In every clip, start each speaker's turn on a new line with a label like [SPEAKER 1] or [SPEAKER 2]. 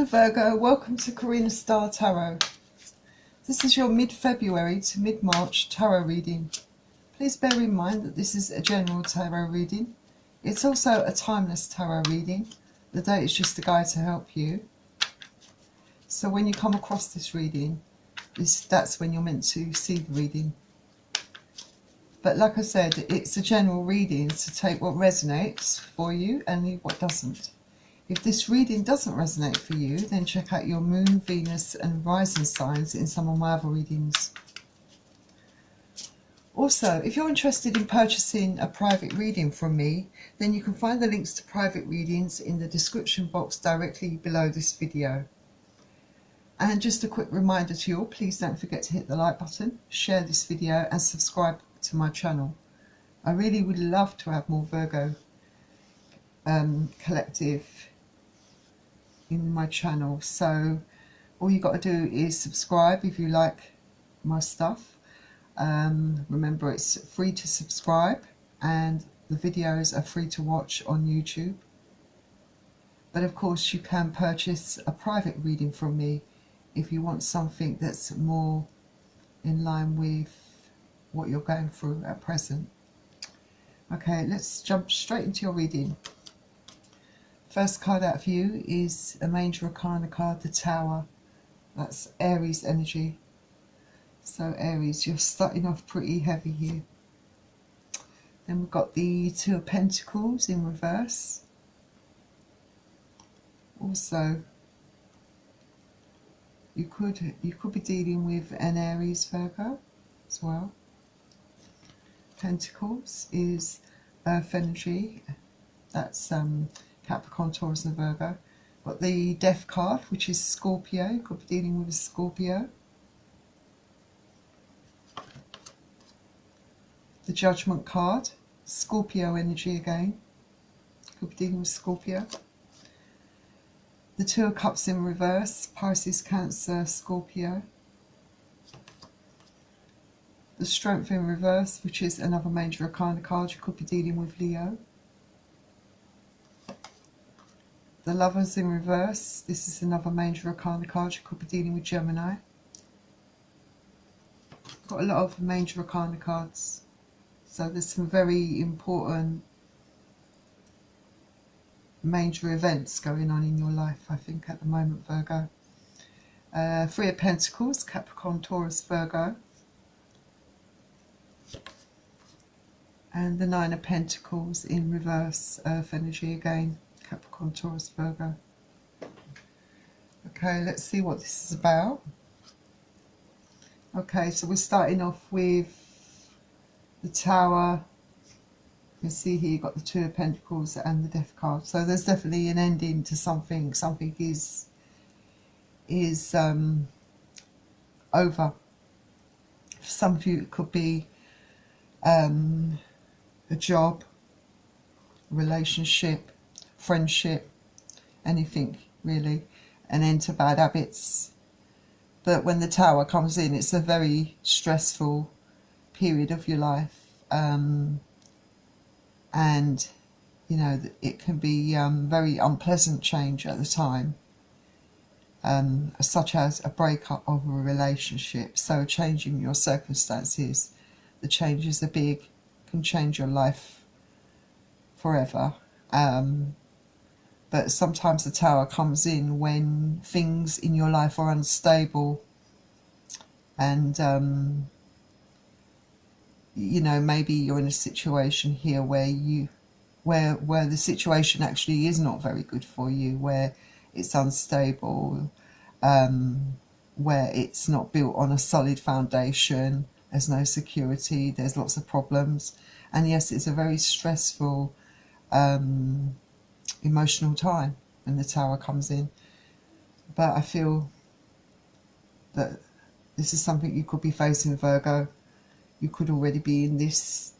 [SPEAKER 1] Virgo, welcome to Karina Star Tarot. This is your mid-February to mid-March tarot reading. Please bear in mind that this is a general tarot reading. It's also a timeless tarot reading. The date is just a guide to help you. So when you come across this reading, that's when you're meant to see the reading. But like I said, it's a general reading, so take what resonates for you and leave what doesn't. If this reading doesn't resonate for you, then check out your Moon, Venus and Rising signs in some of my other readings. Also, if you're interested in purchasing a private reading from me, then you can find the links to private readings in the description box directly below this video. And just a quick reminder to you all, please don't forget to hit the like button, share this video and subscribe to my channel. I really would love to have more Virgo collective in my channel, so all you got to do is subscribe if you like my stuff. Remember, it's free to subscribe and the videos are free to watch on YouTube. But of course you can purchase a private reading from me if you want something that's more in line with what you're going through at present. Okay, let's jump straight into your reading. First card out for you is a Major Arcana card, the Tower. That's Aries energy. So Aries, you're starting off pretty heavy here. Then we've got the Two of Pentacles in reverse. Also, you could be dealing with an Aries Virgo as well. Pentacles is Earth energy. That's Capricorn, Taurus and Virgo. Got the Death card, which is Scorpio. You could be dealing with a Scorpio. The Judgment card, Scorpio energy again. Could be dealing with Scorpio. The Two of Cups in reverse, Pisces, Cancer, Scorpio. The Strength in reverse, which is another Major Arcana card. You could be dealing with Leo. The Lovers in reverse, this is another Major Arcana card. You could be dealing with Gemini. Got a lot of Major Arcana cards. So there's some very important major events going on in your life, I think, at the moment, Virgo. Three of Pentacles, Capricorn, Taurus, Virgo. And the Nine of Pentacles in reverse, Earth energy again, Capricorn, Taurus, Virgo. Okay, let's see what this is about. Okay, so we're starting off with the Tower. You can see here you've got the Two of Pentacles and the Death card. So there's definitely an ending to something. Something is over. For some of you it could be a job, relationship, friendship, anything really, an end to bad habits. But when the Tower comes in, it's a very stressful period of your life, and you know it can be very unpleasant change at the time, such as a breakup of a relationship. So changing your circumstances, the changes are big, can change your life forever. But sometimes the Tower comes in when things in your life are unstable, and you know, maybe you're in a situation here where the situation actually is not very good for you, where it's unstable, where it's not built on a solid foundation, there's no security, there's lots of problems. And yes, it's a very stressful emotional time when the Tower comes in. But I feel that this is something you could be facing, Virgo. You could already be in this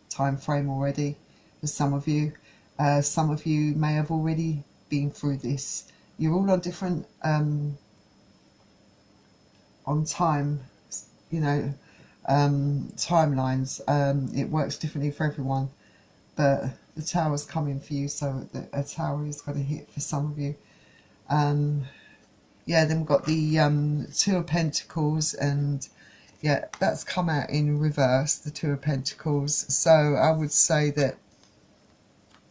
[SPEAKER 1] time frame already. For some of you may have already been through this. You're all on different on time, you know, timelines. It works differently for everyone, but the Tower's coming for you, so a Tower is going to hit for some of you. yeah, then we've got the Two of Pentacles, and yeah, that's come out in reverse, the Two of Pentacles. So I would say that,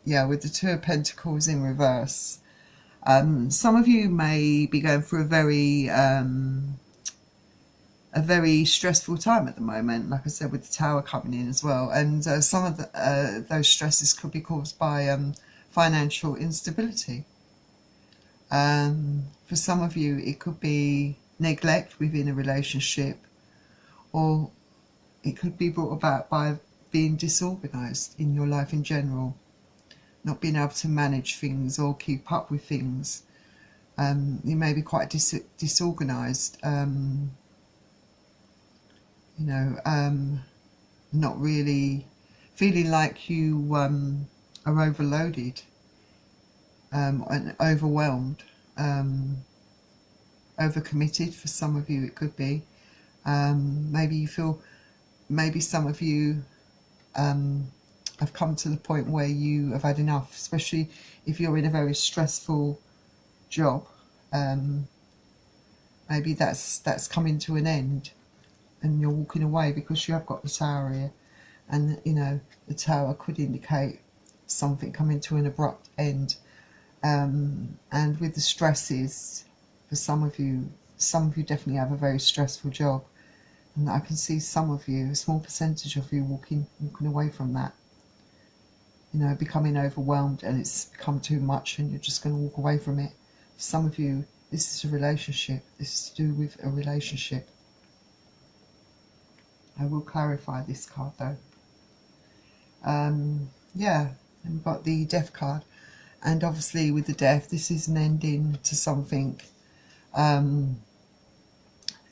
[SPEAKER 1] yeah, with the Two of Pentacles in reverse, some of you may be going through a very stressful time at the moment, like I said, with the Tower coming in as well. And some of those stresses could be caused by financial instability. For some of you, it could be neglect within a relationship, or it could be brought about by being disorganized in your life in general, not being able to manage things or keep up with things. You may be quite disorganized, you know, not really feeling like you are overloaded and overwhelmed, overcommitted. For some of you it could be. Maybe you feel, maybe some of you have come to the point where you have had enough, especially if you're in a very stressful job. Maybe that's coming to an end and you're walking away, because you have got the Tower here, and you know, the Tower could indicate something coming to an abrupt end. And with the stresses, for some of you definitely have a very stressful job, and I can see some of you, a small percentage of you, walking away from that, you know, becoming overwhelmed, and it's become too much and you're just going to walk away from it. For some of you, this is a relationship. This is to do with a relationship. I will clarify this card though. Yeah, and we've got the Death card, and obviously with the Death, this is an ending to something, an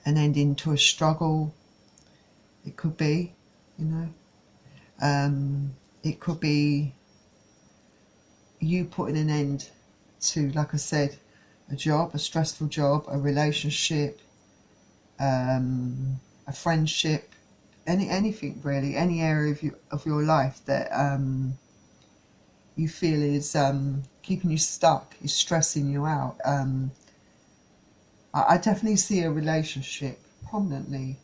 [SPEAKER 1] ending to a struggle. It could be, you know, it could be you putting an end to, like I said, a job, a stressful job, a relationship, a friendship, anything really, any area of your life that you feel is keeping you stuck, is stressing you out. I definitely see a relationship prominently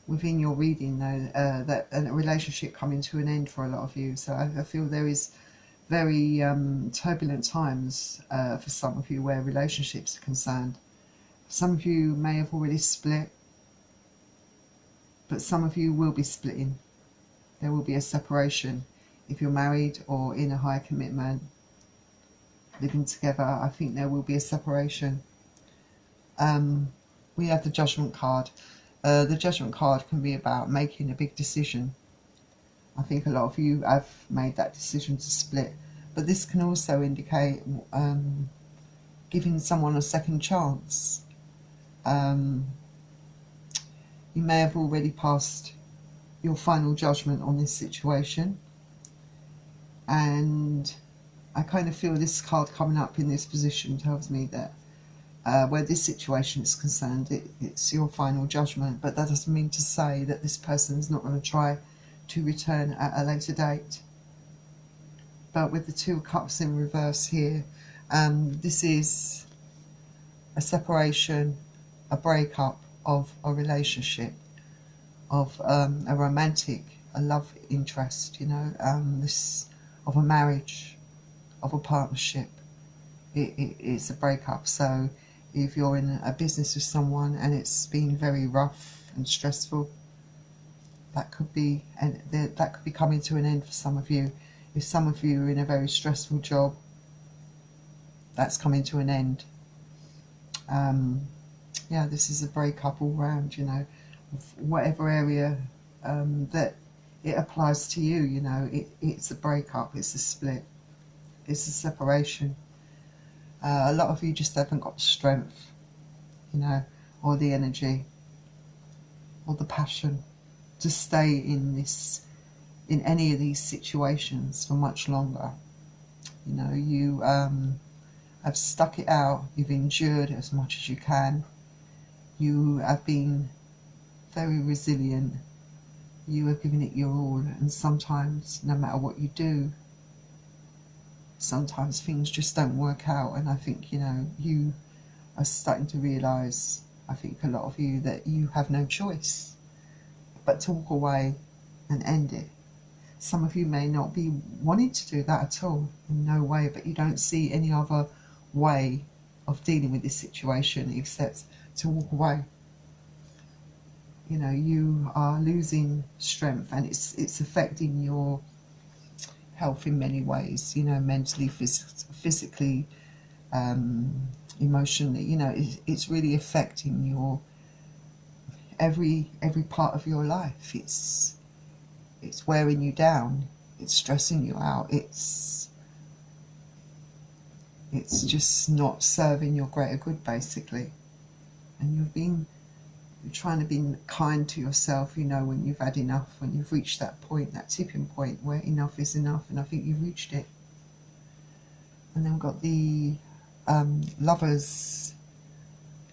[SPEAKER 1] within your reading though, that a relationship coming to an end for a lot of you. So I feel there is very turbulent times for some of you where relationships are concerned. Some of you may have already split, but some of you will be splitting. There will be a separation. If you're married or in a high commitment, living together, I think there will be a separation. We have the Judgment card. The Judgment card can be about making a big decision. I think a lot of you have made that decision to split, but this can also indicate giving someone a second chance. You may have already passed your final judgment on this situation, and I kind of feel this card coming up in this position tells me that where this situation is concerned, it's your final judgment, but that doesn't mean to say that this person is not going to try to return at a later date. But with the Two of Cups in reverse here, this is a separation, a breakup of a relationship, of a romantic, a love interest, you know, this of a marriage, of a partnership. It's a breakup. So if you're in a business with someone and it's been very rough and stressful, that could be, and that could be coming to an end for some of you. If some of you are in a very stressful job, that's coming to an end. Yeah, this is a breakup all round, you know, whatever area that it applies to you, you know, it's a breakup, it's a split, it's a separation. A lot of you just haven't got the strength, you know, or the energy, or the passion to stay in any of these situations for much longer. You know, you have stuck it out, you've endured as much as you can, you have been very resilient, you have given it your all, and sometimes, no matter what you do, sometimes things just don't work out, and I think, you know, you are starting to realise, I think a lot of you, that you have no choice but to walk away and end it. Some of you may not be wanting to do that at all, in no way, but you don't see any other way of dealing with this situation except to walk away. You know, you are losing strength, and it's affecting your health in many ways, you know, mentally, physically, emotionally. You know, it's really affecting your every part of your life. It's wearing you down, it's stressing you out, it's just not serving your greater good, basically. And you're trying to be kind to yourself, you know, when you've had enough, when you've reached that point, that tipping point where enough is enough, and I think you've reached it. And then we've got the Lovers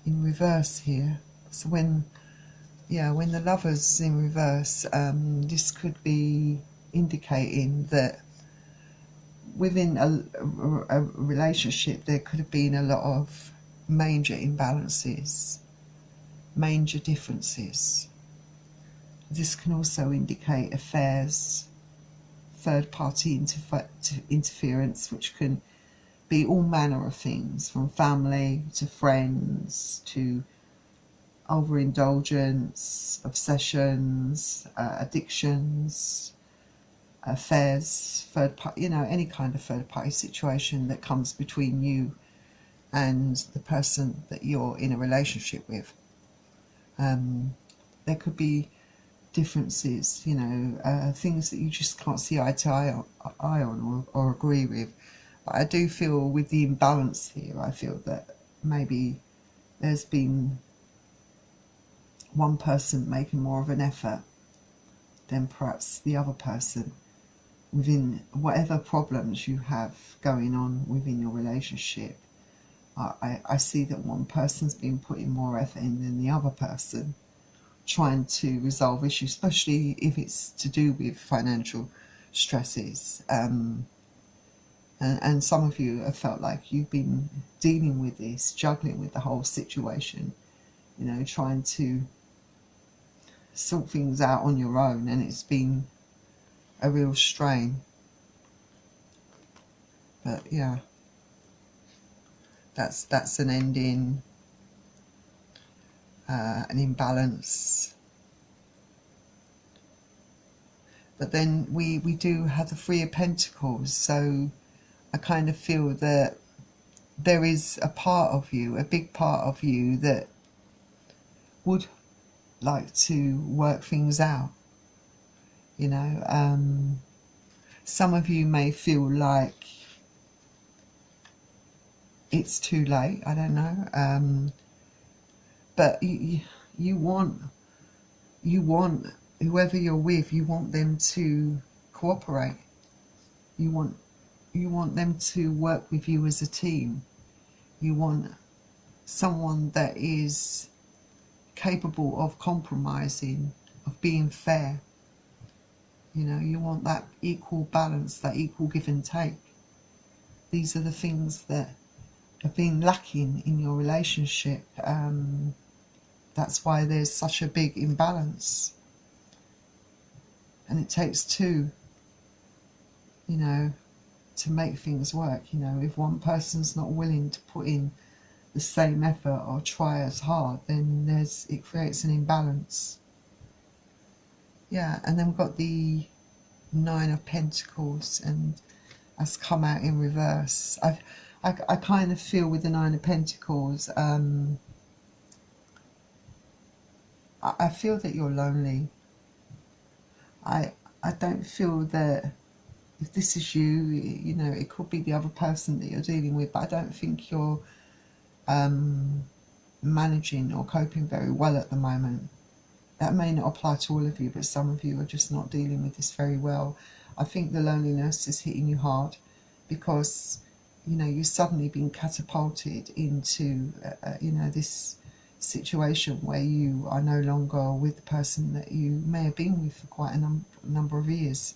[SPEAKER 1] in reverse here. So when the Lovers in reverse, this could be indicating that within a relationship there could have been a lot of major imbalances, major differences. This can also indicate affairs, third-party interference, which can be all manner of things, from family to friends to overindulgence, obsessions, addictions, affairs, third party, you know, any kind of third party situation that comes between you and the person that you're in a relationship with. There could be differences, you know, things that you just can't see eye to eye on or agree with. But I do feel with the imbalance here, I feel that maybe there's been one person making more of an effort than perhaps the other person within whatever problems you have going on within your relationship. I see that one person's been putting more effort in than the other person, trying to resolve issues, especially if it's to do with financial stresses. And some of you have felt like you've been dealing with this, juggling with the whole situation, you know, trying to sort things out on your own, and it's been a real strain. But yeah, that's an ending, an imbalance. But then we do have the Three of Pentacles, so I kind of feel that there is a part of you, a big part of you, that would like to work things out. You know, some of you may feel like it's too late, I don't know, but you want whoever you're with, you want them to cooperate. You want them to work with you as a team. You want someone that is capable of compromising, of being fair. You know, you want that equal balance, that equal give and take. These are the things that have been lacking in your relationship. That's why there's such a big imbalance. And it takes two, you know, to make things work. You know, if one person's not willing to put in the same effort or try as hard, then it creates an imbalance. Yeah, and then we've got the Nine of Pentacles, and that's come out in reverse. I kind of feel with the Nine of Pentacles, I feel that you're lonely. I don't feel that if this is you, you know, it could be the other person that you're dealing with, but I don't think you're managing or coping very well at the moment. That may not apply to all of you, but some of you are just not dealing with this very well. I think the loneliness is hitting you hard because, you know, you've suddenly been catapulted into, you know, this situation where you are no longer with the person that you may have been with for quite a number of years.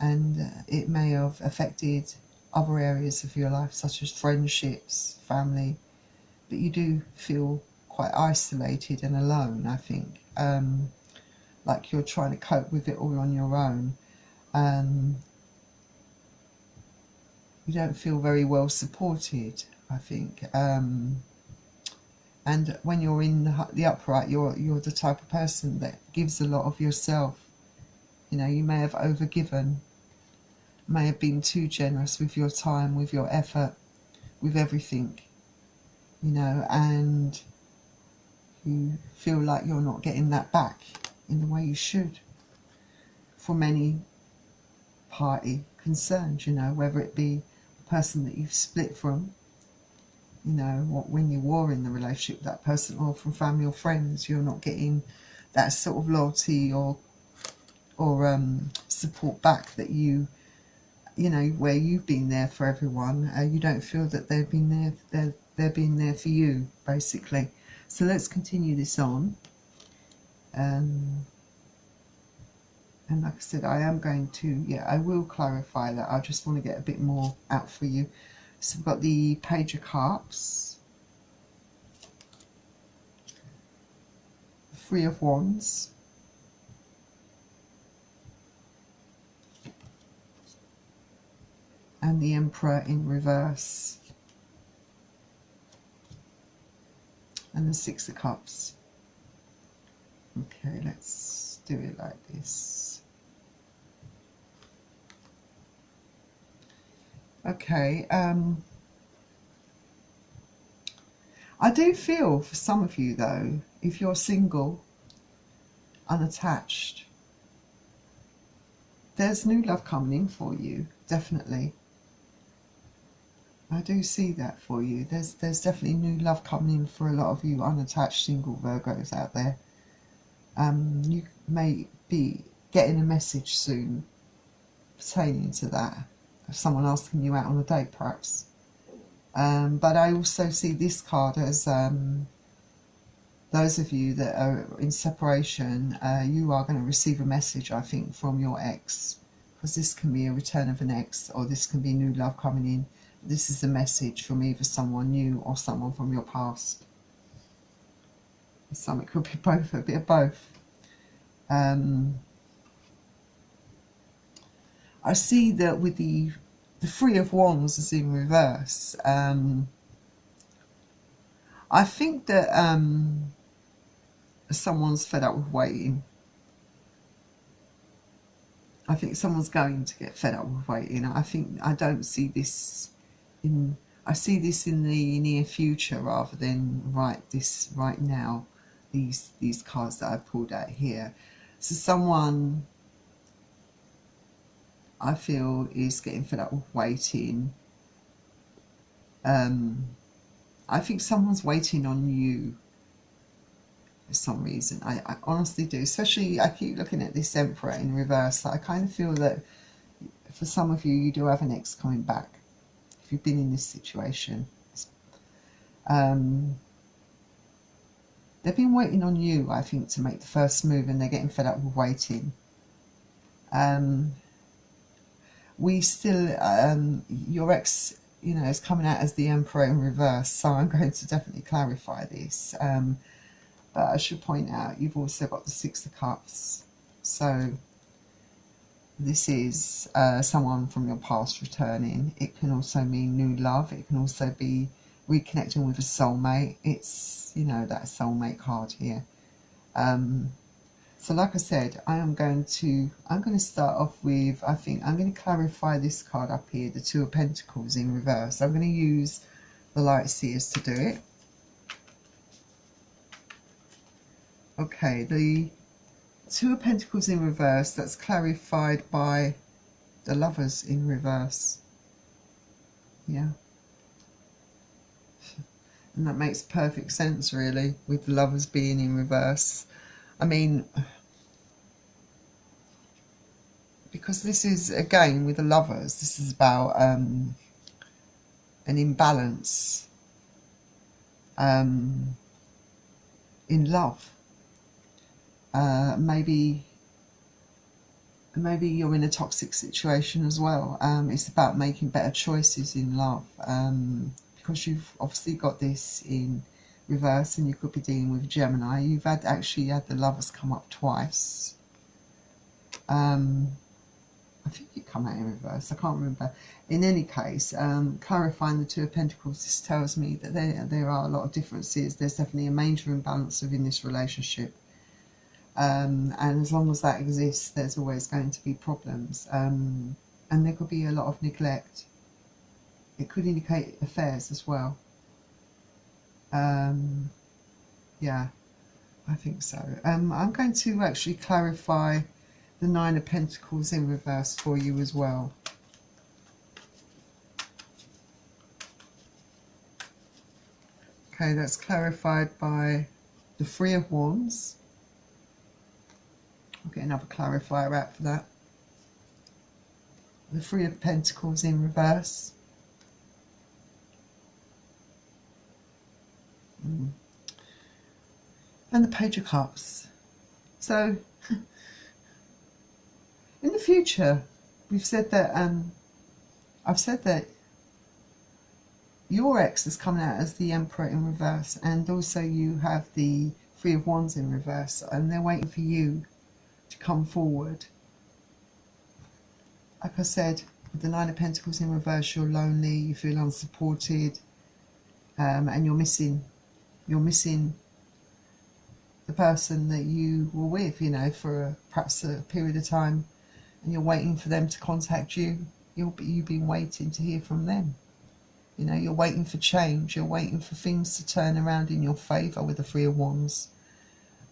[SPEAKER 1] And it may have affected other areas of your life, such as friendships, family, but you do feel quite isolated and alone, I think. Like you're trying to cope with it all on your own. You don't feel very well supported, I think. And when you're in the upright, you're the type of person that gives a lot of yourself. You know, you may have overgiven, may have been too generous with your time, with your effort, with everything, you know, and you feel like you're not getting that back in the way you should from any party concerned, you know, whether it be the person that you've split from, you know, when you were in the relationship with that person, or from family or friends. You're not getting that sort of loyalty or support back that you know, where you've been there for everyone. You don't feel that they've been there, they're being there for you, basically. So let's continue this on. And like I said, I am going to, I will clarify that. I just want to get a bit more out for you. So we've got the Page of Cups, the Three of Wands, and the Emperor in reverse, and the Six of Cups. Okay, let's do it like this. Okay, I do feel for some of you though, if you're single, unattached, there's new love coming in for you, definitely. I do see that for you. There's definitely new love coming in for a lot of you unattached single Virgos out there. You may be getting a message soon pertaining to that, of someone asking you out on a date perhaps. But I also see this card as those of you that are in separation, you are going to receive a message, I think, from your ex, because this can be a return of an ex, or this can be new love coming in. This is a message from either someone new or someone from your past. Some, it could be both, a bit of both. I see that with the Three of Wands is in reverse. I think that someone's fed up with waiting. I think someone's going to get fed up with waiting. I don't see this in, I see this in the near future rather than right now. These cards that I pulled out here. So someone, I feel, is getting fed up with waiting. I think someone's waiting on you for some reason. I honestly do. Especially, I keep looking at this Emperor in reverse. I kind of feel that for some of you, you do have an ex coming back. If you've been in this situation. They've been waiting on you, I think, to make the first move, and they're getting fed up with waiting. We still, your ex, you know, is coming out as the Emperor in reverse, so I'm going to definitely clarify this. But I should point out, you've also got the Six of Cups. So this is someone from your past returning. It can also mean new love. It can also be reconnecting with a soulmate. It's, you know, that soulmate card here. So like I said, I'm going to start off with, I think I'm going to clarify this card up here, the Two of Pentacles in reverse. I'm going to use the Light Seers to do it. Okay, the Two of Pentacles in reverse, that's clarified by the Lovers in reverse. Yeah. And that makes perfect sense, really, with the Lovers being in reverse. I mean, because this is, again, with the Lovers, this is about an imbalance in love. Maybe you're in a toxic situation as well. It's about making better choices in love, because you've obviously got this in reverse, and you could be dealing with Gemini. You've actually had the Lovers come up twice. I think it come out in reverse, I can't remember. In any case, clarifying the Two of Pentacles, this tells me that there are a lot of differences. There's definitely a major imbalance within this relationship. And as long as that exists, there's always going to be problems. And there could be a lot of neglect. It could indicate affairs as well. Yeah, I think so. I'm going to actually clarify the Nine of Pentacles in reverse for you as well. Okay, that's clarified by the Three of Wands. I'll get another clarifier out for that. The Three of Pentacles in reverse. And the Page of Cups. So, in the future, we've said that, I've said that your ex is coming out as the Emperor in reverse, and also you have the Three of Wands in reverse, and they're waiting for you to come forward. Like I said, with the Nine of Pentacles in reverse, you're lonely, you feel unsupported, and you're missing the person that you were with, you know, for perhaps a period of time, and you're waiting for them to contact you. You've been waiting to hear from them. You know, you're waiting for change. You're waiting for things to turn around in your favour with the Three of Wands.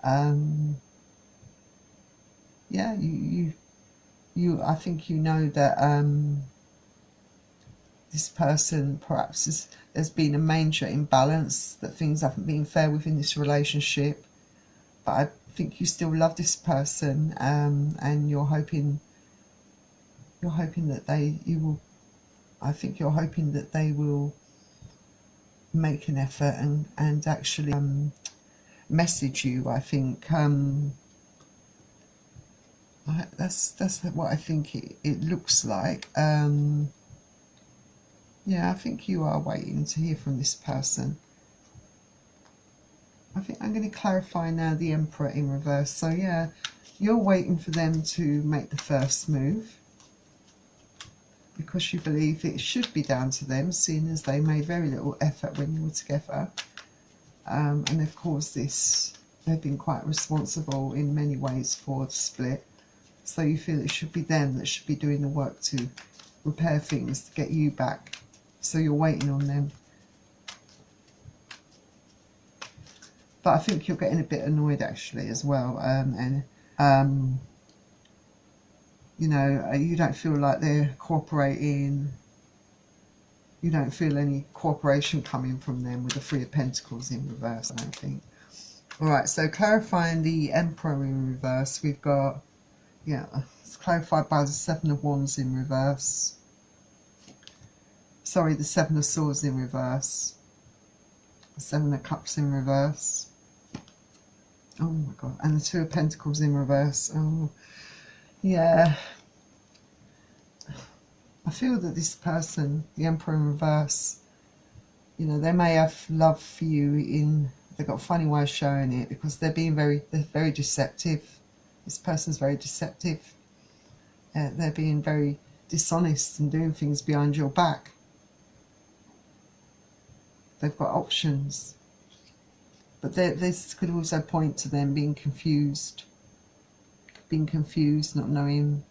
[SPEAKER 1] Yeah, I think you know that this person, perhaps there's been a major imbalance, that things haven't been fair within this relationship. But I think you still love this person, and you're hoping that you're hoping that they will make an effort and actually message you. I think that's what I think it looks like. Yeah, I think you are waiting to hear from this person. I think I'm going to clarify now the Emperor in reverse. So yeah, you're waiting for them to make the first move, because you believe it should be down to them, seeing as they made very little effort when you were together. And they've caused this, they've been quite responsible in many ways for the split. So you feel it should be them that should be doing the work to repair things, to get you back. So you're waiting on them. But I think you're getting a bit annoyed actually as well. You know, you don't feel like they're cooperating. You don't feel any cooperation coming from them with the Three of Pentacles in reverse, I don't think. Alright, so clarifying the Emperor in reverse, we've got, yeah, it's clarified by the Seven of Wands in reverse. Sorry, the Seven of Swords in reverse. The Seven of Cups in reverse. Oh my God, and the Two of Pentacles in reverse. Oh, yeah. I feel that this person, the Emperor in reverse, you know, they may have love for you they've got a funny way of showing it, because they're very deceptive. This person's very deceptive. They're being very dishonest and doing things behind your back. They've got options. But this could also point to them being confused, not knowing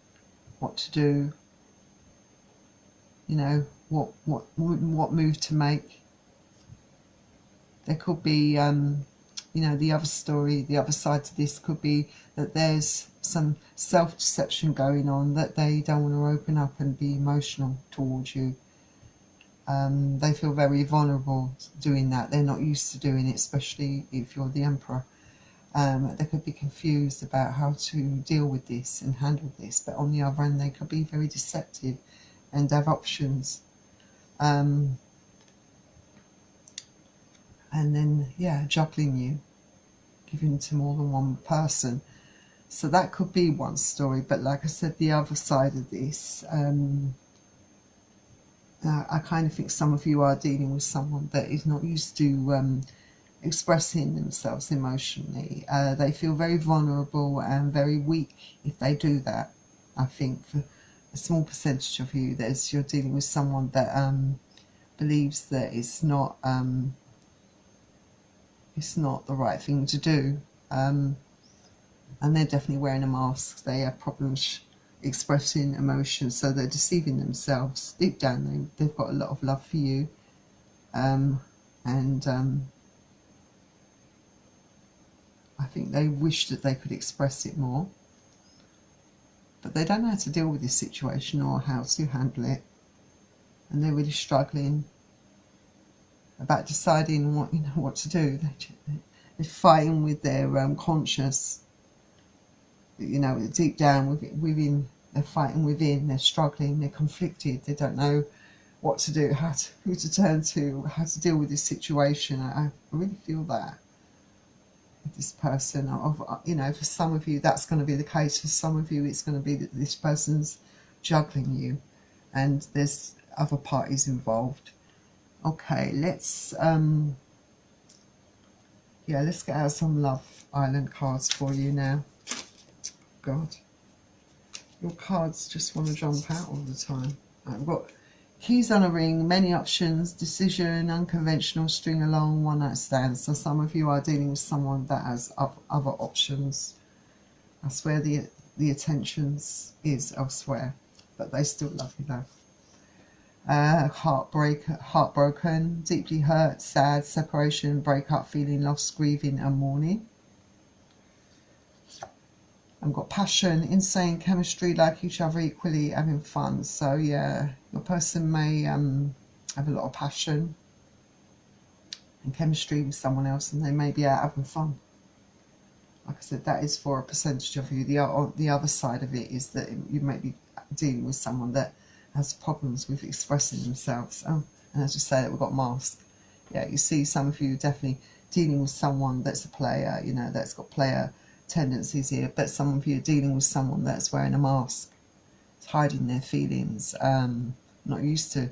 [SPEAKER 1] what to do. You know, what move to make. There could be, you know, the other story, the other side to this could be that there's some self-deception going on, that they don't want to open up and be emotional towards you. They feel very vulnerable doing that. They're not used to doing it, especially if you're the Emperor. They could be confused about how to deal with this and handle this, but on the other hand, they could be very deceptive and have options. And then, yeah, juggling you, giving to more than one person. So that could be one story, but like I said, the other side of this, and I kind of think some of you are dealing with someone that is not used to expressing themselves emotionally. They feel very vulnerable and very weak if they do that. I think for a small percentage of you, you're dealing with someone that believes that it's not the right thing to do, and they're definitely wearing a mask. They have problems expressing emotions, so they're deceiving themselves. Deep down, they've got a lot of love for you, and I think they wish that they could express it more, but they don't know how to deal with this situation or how to handle it, and they're really struggling about deciding what to do. They're fighting with their conscience. Deep down within, they're fighting within. They're struggling. They're conflicted. They don't know what to do, who to turn to, how to deal with this situation. I really feel that with this person. For some of you, that's going to be the case. For some of you, it's going to be that this person's juggling you, and there's other parties involved. Okay, let's get out some Love Island cards for you now. God, your cards just want to jump out all the time. I've got keys on a ring, many options, decision, unconventional, string along, one night stand. So some of you are dealing with someone that has other options. That's where the attentions is elsewhere, but they still love you though. Heartbroken, deeply hurt, sad, separation, breakup, feeling lost, grieving and mourning. I've got passion, insane chemistry, like each other equally, having fun. So yeah, your person may have a lot of passion and chemistry with someone else, and they may be out having fun. Like I said, that is for a percentage of you. The other side of it is that you may be dealing with someone that has problems with expressing themselves. Oh, and as we say, that we've got mask. Yeah, you see, some of you are definitely dealing with someone that's a player, that's got player tendencies here, but some of you are dealing with someone that's wearing a mask. It's hiding their feelings, not used to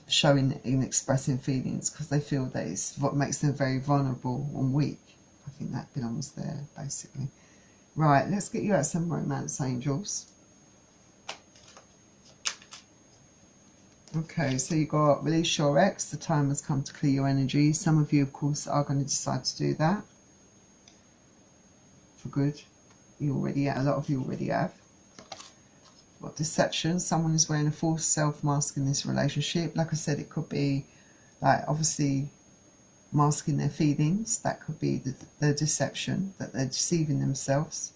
[SPEAKER 1] showing and expressing feelings because they feel that it's what makes them very vulnerable and weak. I think that belongs there, basically. Right, let's get you out some romance angels. Okay, so you got release your ex. The time has come to clear your energy. Some of you, of course, are going to decide to do that for good. A lot of you already have. Got deception. Someone is wearing a false self mask in this relationship. Like I said, it could be like obviously masking their feelings. That could be the deception, that they're deceiving themselves.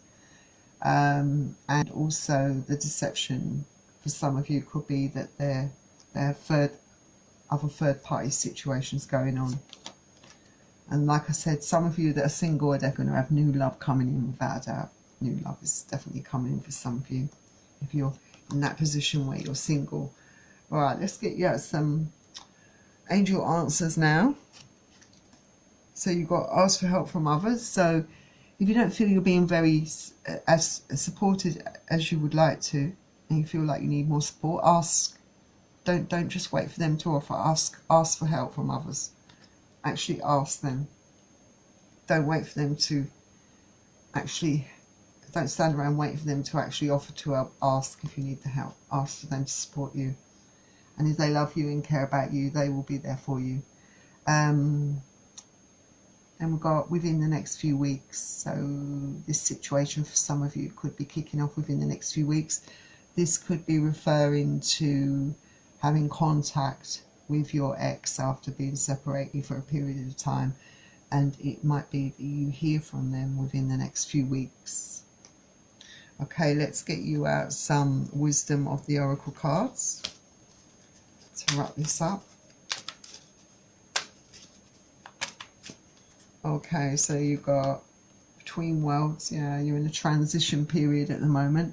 [SPEAKER 1] And also the deception for some of you could be that there are other third party situations going on. And like I said, some of you that are single are definitely going to have new love coming in, without a doubt. New love is definitely coming in for some of you if you're in that position where you're single. All right, let's get you out some angel answers now. So you've got ask for help from others. So if you don't feel you're being very as supported as you would like to, and you feel like you need more support, ask. Don't just wait for them to offer. Ask for help from others. Actually ask them. Don't wait for them to don't stand around waiting for them to actually offer to help. Ask if you need the help. Ask for them to support you. And if they love you and care about you, they will be there for you. And we've got within the next few weeks. So this situation for some of you could be kicking off within the next few weeks. This could be referring to having contact with your ex after being separated for a period of time, and it might be that you hear from them within the next few weeks. Okay, let's get you out some wisdom of the oracle cards to wrap this up. Okay, so you've got between worlds. Yeah, you're in a transition period at the moment.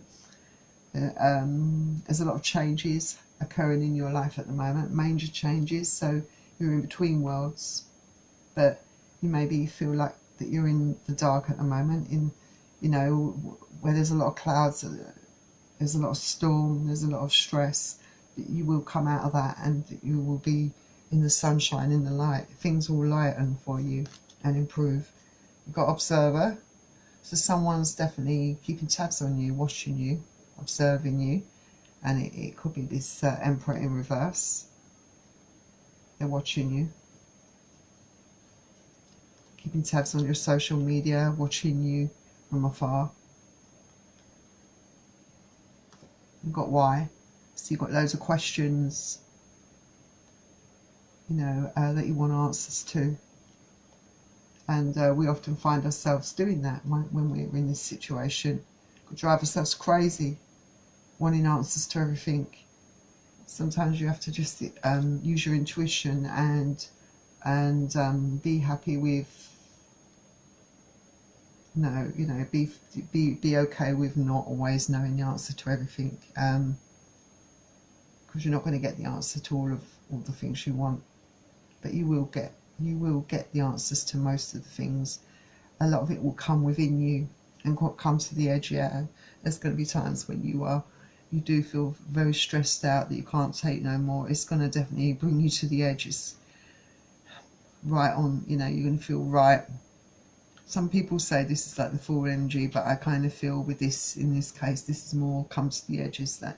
[SPEAKER 1] There's a lot of changes occurring in your life at the moment, major changes. So you're in between worlds, but you maybe feel like that you're in the dark at the moment, where there's a lot of clouds, there's a lot of storm, there's a lot of stress. you will come out of that, and you will be in the sunshine, in the light. Things will lighten for you and improve. You've got observer, so someone's definitely keeping tabs on you, watching you, observing you, and it could be this Emperor in reverse. They're watching you, keeping tabs on your social media, watching you from afar. You've got why, so you've got loads of questions, you know, that you want answers to. And we often find ourselves doing that when we're in this situation. We drive ourselves crazy, wanting answers to everything. Sometimes you have to just use your intuition and be happy with, be okay with not always knowing the answer to everything, because you're not going to get the answer to all the things you want, but you will get the answers to most of the things. A lot of it will come within you and come to the edge. Yeah, there's going to be times when you do feel very stressed out that you can't take no more. It's going to definitely bring you to the edge. It's right on, you know, you're going to feel right. Some people say this is like the full energy, but I kind of feel with this, in this case, this is more come to the edges, that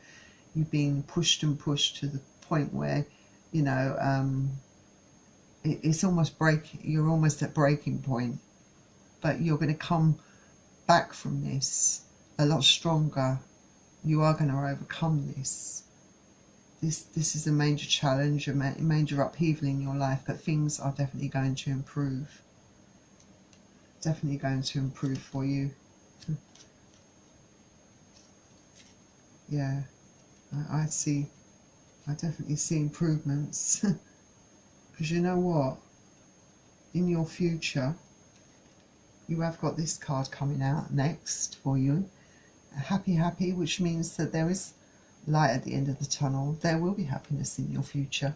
[SPEAKER 1] you've been pushed and pushed to the point where, you know, it's almost you're almost at breaking point, but you're going to come back from this a lot stronger. You are going to overcome this. This is a major challenge, a major upheaval in your life, but things are definitely going to improve. Definitely going to improve for you. Yeah, I definitely see improvements. Because you know what? In your future, you have got this card coming out next for you. Happy, which means that there is light at the end of the tunnel. There will be happiness in your future.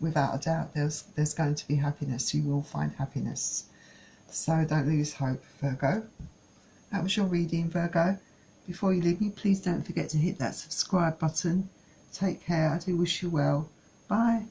[SPEAKER 1] Without a doubt, there's going to be happiness. You will find happiness. So don't lose hope, Virgo. That was your reading, Virgo. Before you leave me, please don't forget to hit that subscribe button. Take care. I do wish you well. Bye.